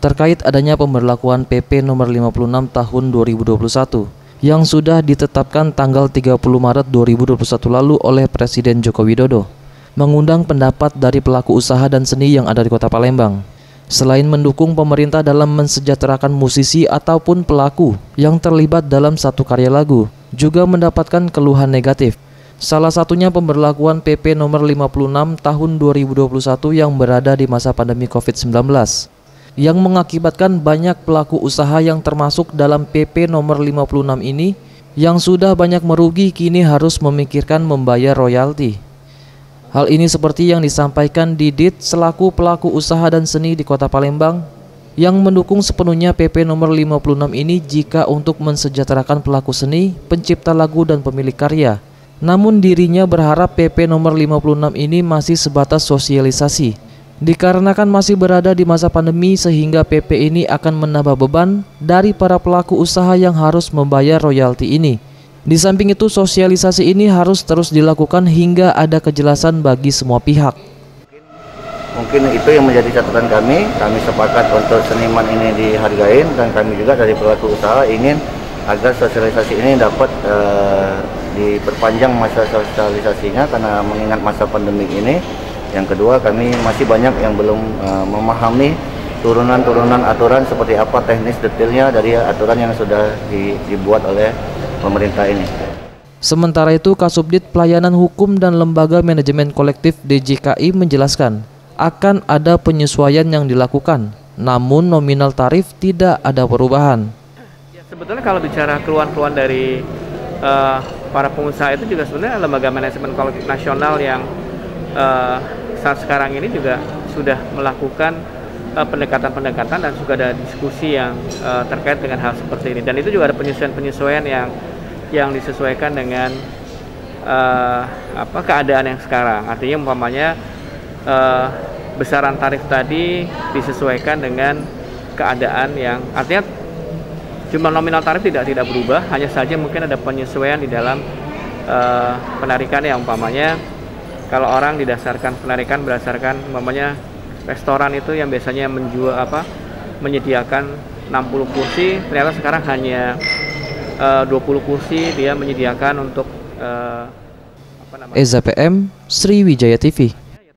terkait adanya pemberlakuan PP nomor 56 tahun 2021 yang sudah ditetapkan tanggal 30 Maret 2021 lalu oleh Presiden Joko Widodo, mengundang pendapat dari pelaku usaha dan seni yang ada di Kota Palembang. Selain mendukung pemerintah dalam mensejahterakan musisi ataupun pelaku yang terlibat dalam satu karya lagu, juga mendapatkan keluhan negatif. Salah satunya pemberlakuan PP nomor 56 tahun 2021 yang berada di masa pandemi COVID-19, yang mengakibatkan banyak pelaku usaha yang termasuk dalam PP nomor 56 ini yang sudah banyak merugi kini harus memikirkan membayar royalti. Hal ini seperti yang disampaikan Didit selaku pelaku usaha dan seni di Kota Palembang yang mendukung sepenuhnya PP nomor 56 ini jika untuk mensejahterakan pelaku seni, pencipta lagu dan pemilik karya. Namun dirinya berharap PP nomor 56 ini masih sebatas sosialisasi, dikarenakan masih berada di masa pandemi sehingga PP ini akan menambah beban dari para pelaku usaha yang harus membayar royalti ini. Di samping itu, sosialisasi ini harus terus dilakukan hingga ada kejelasan bagi semua pihak. Mungkin itu yang menjadi catatan kami sepakat untuk seniman ini dihargai, dan kami juga dari pelaku usaha ingin agar sosialisasi ini dapat diperpanjang masa sosialisasinya karena mengingat masa pandemi ini. Yang kedua, kami masih banyak yang belum memahami turunan-turunan aturan seperti apa teknis detailnya dari aturan yang sudah dibuat oleh pemerintah ini. Sementara itu, Kasubdit Pelayanan Hukum dan Lembaga Manajemen Kolektif DJKI menjelaskan akan ada penyesuaian yang dilakukan, namun nominal tarif tidak ada perubahan. Ya, sebetulnya kalau bicara keluhan-keluhan dari para pengusaha itu juga sebenarnya Lembaga Manajemen Kolektif Nasional yang saat sekarang ini juga sudah melakukan pendekatan-pendekatan dan juga ada diskusi yang terkait dengan hal seperti ini, dan itu juga ada penyesuaian-penyesuaian yang disesuaikan dengan keadaan yang sekarang. Artinya umpamanya besaran tarif tadi disesuaikan dengan keadaan yang artinya jumlah nominal tarif tidak berubah, hanya saja mungkin ada penyesuaian di dalam penarikan, yang umpamanya kalau orang didasarkan penarikan berdasarkan umpamanya restoran itu yang biasanya menyediakan 60 kursi, ternyata sekarang hanya 20 kursi dia menyediakan untuk Eza PM, Sriwijaya TV.